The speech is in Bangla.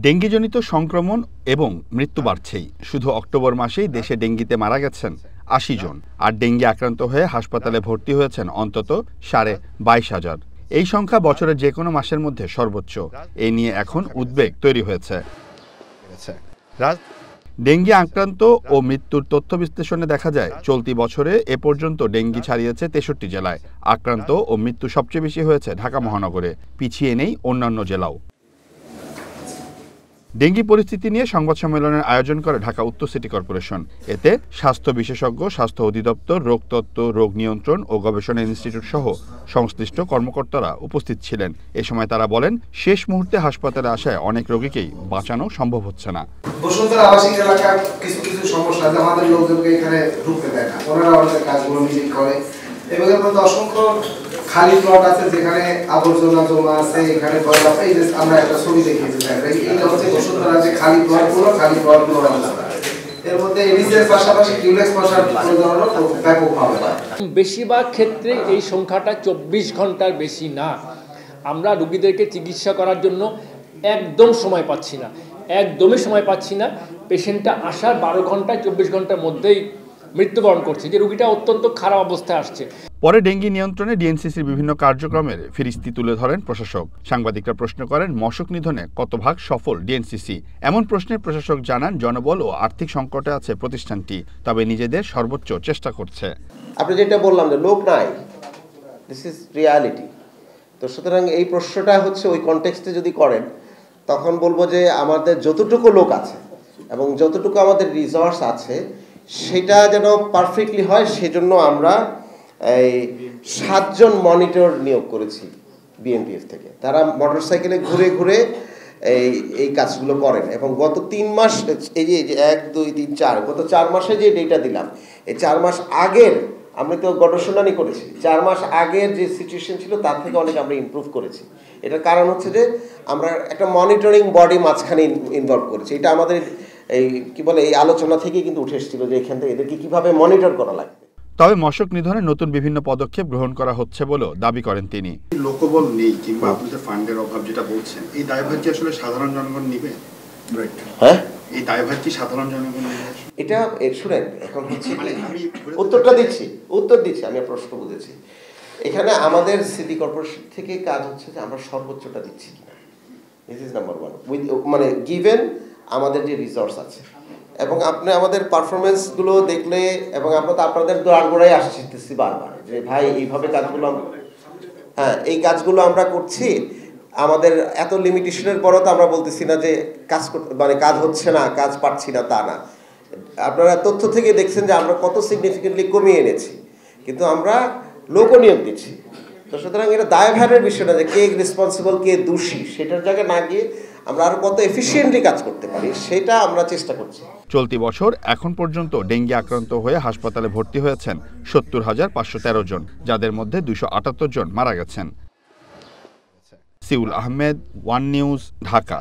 ডেঙ্গিজনিত সংক্রমণ এবং মৃত্যু বাড়ছেই। শুধু অক্টোবর মাসেই দেশে ডেঙ্গিতে মারা গেছেন ৮০ জন, আর ডেঙ্গি আক্রান্ত হয়ে হাসপাতালে ভর্তি হয়েছেন অন্তত ২২,৫০০। এই সংখ্যা বছরের যে কোনো মাসের মধ্যে সর্বোচ্চ। এ নিয়ে এখন উদ্বেগ তৈরি হয়েছে। ডেঙ্গি আক্রান্ত ও মৃত্যুর তথ্য বিশ্লেষণে দেখা যায়, চলতি বছরে এ পর্যন্ত ডেঙ্গি ছড়িয়েছে ৬৩ জেলায়। আক্রান্ত ও মৃত্যু সবচেয়ে বেশি হয়েছে ঢাকা মহানগরে, পিছিয়ে নেই অন্যান্য জেলাও। ডেঙ্গি পরিস্থিতি নিয়ে সংবাদ সম্মেলনের আয়োজন করে ঢাকা উত্তর সিটি কর্পোরেশন। এতে স্বাস্থ্য বিশেষজ্ঞ, স্বাস্থ্য অধিদপ্তর, রোগতত্ত্ব, রোগ নিয়ন্ত্রণ ও গবেষণা ইনস্টিটিউট সহ সংশ্লিষ্ট কর্মকর্তারা উপস্থিত ছিলেন। এ সময় তারা বলেন, শেষ মুহূর্তে হাসপাতালে আসায় অনেক রোগীকেই বাঁচানো সম্ভব হচ্ছে না। বসুন্ধরা আবাসিক এলাকার কিছু সমস্যা আছে, আমাদের লোকজনকে এখানে ঢুকতে দেয় না, ওনারা আমাদের কাজগুলো নিজেই করে। এবং এর মধ্যে অসংখ্য খালি প্লট আছে যেখানে আবর্জনা জমা আছে, এখানে এই যে আমরা একটা ছবি দেখিয়েছি, এইটা হচ্ছে বসুন্ধরা যে খালি প্লটগুলো এর মধ্যে এডিসের পাশাপাশি ডিউলেক্স বসার প্রয়োজনও ব্যাপকভাবে হয়। বেশিরভাগ ক্ষেত্রে এই সংখ্যাটা ২৪ ঘন্টার বেশি না। আমরা রোগীদেরকে চিকিৎসা করার জন্য একদমই সময় পাচ্ছি না। পেশেন্টটা আসার ১২ ঘন্টা ২৪ ঘন্টার মধ্যেই মৃত্যুবরণ করছে, যে রোগীটা অত্যন্ত খারাপ অবস্থায় আসছে। পরে ডেঙ্গি নিয়ন্ত্রণে ডিএনসিসির বিভিন্ন কার্যক্রমের ফিরিস্তি তুলে ধরেন প্রশাসক। সাংবাদিকরা প্রশ্ন করেন, মশক নিধনে কত ভাগ সফল ডিএনসিসি? এমন প্রশ্নে প্রশাসক জানান, জনবল ও আর্থিক সংকটে আছে প্রতিষ্ঠানটি, তবে নিজেদের সর্বোচ্চ চেষ্টা করছে। আপনি যেটা বললাম যে লোক নাই, দিস ইজ রিয়ালিটি। তো সুতরাং এই প্রশ্নটা হচ্ছে ওই কনটেক্সটে যদি করেন, তখন বলবো যে আমাদের যতটুকু লোক আছে এবং যতটুকু আমাদের রিসোর্স আছে সেটা যেন পারফেক্টলি হয়, সেজন্য আমরা এই ৭ জন মনিটর নিয়োগ করেছি বিএনপিএফ থেকে। তারা মোটরসাইকেলে ঘুরে ঘুরে এই কাজগুলো করেন এবং গত ৩ মাস, এই যে ১, ২, ৩, ৪, গত ৪ মাসে যে ডেটা দিলাম, এই ৪ মাস আগের, আমি তো গবেষণাই করেছি, ৪ মাস আগের যে সিচুয়েশন ছিল তার থেকে অনেক আমরা ইমপ্রুভ করেছি। এটার কারণ হচ্ছে যে আমরা একটা মনিটরিং বডি মাঝখানে ইনভলভ করেছি। এটা আমাদের এই কি বলে এই আলোচনা থেকে কিন্তু উঠে এসেছিল যে এখান থেকে এদেরকে কিভাবে মনিটর করা লাগবে। তবে মশক নিধনে নতুন বিভিন্ন পদক্ষেপ গ্রহণ করা হচ্ছে বলেও দাবি করেন তিনি। লোকবল নেই কিংবা আপনাদের ফান্ডের অভাব যেটা বলছেন, এই দায়ভার কি আসলে সাধারণ জনগণ নিবে? হ্যাঁ, এই দায়ভার কি সাধারণ জনগণ নিবে? এটা শুনেন, এখন হচ্ছে উত্তর দিচ্ছি, আমি প্রশ্ন বুঝেছি। এখানে আমাদের সিটি কর্পোরেশন থেকে কাজ হচ্ছে যে আমরা সর্বোচ্চটা দিচ্ছি কিনা, দিস ইজ নাম্বার 1। মানে গিভেন আমাদের যে রিসোর্স আছে এবং আপনি আমাদের পারফরমেন্সগুলো দেখলে, এবং আমরা তো আপনাদের দোয়ারগোড়ায় আসতেছি বারবার যে ভাই এইভাবে কাজগুলো, হ্যাঁ এই কাজগুলো আমরা করছি। আমাদের এত লিমিটেশনের পরও তো আমরা বলতেছি না যে কাজ মানে কাজ হচ্ছে না, কাজ পাচ্ছি না, তা না। আপনারা তথ্য থেকে দেখছেন যে আমরা কত সিগনিফিকেন্টলি কমিয়ে এনেছি, কিন্তু আমরা লোকও নিয়োগ দিচ্ছি। তো সুতরাং এটা দায়ভারের বিষয়টা যে কে রেসপন্সিবল, কে দোষী, সেটার জায়গায় না গিয়ে আমরা আরো কত এফিশিয়েন্টলি কাজ করতে পারি সেটা আমরা চেষ্টা করছি। চলতি বছর এখন পর্যন্ত ডেঙ্গি আক্রান্ত হয়ে হাসপাতালে ভর্তি হয়েছেন ৭০,৫১৩ জন, যাদের মধ্যে ২৭৮ জন মারা গেছেন। Seoul Ahmed, one news, Dhaka.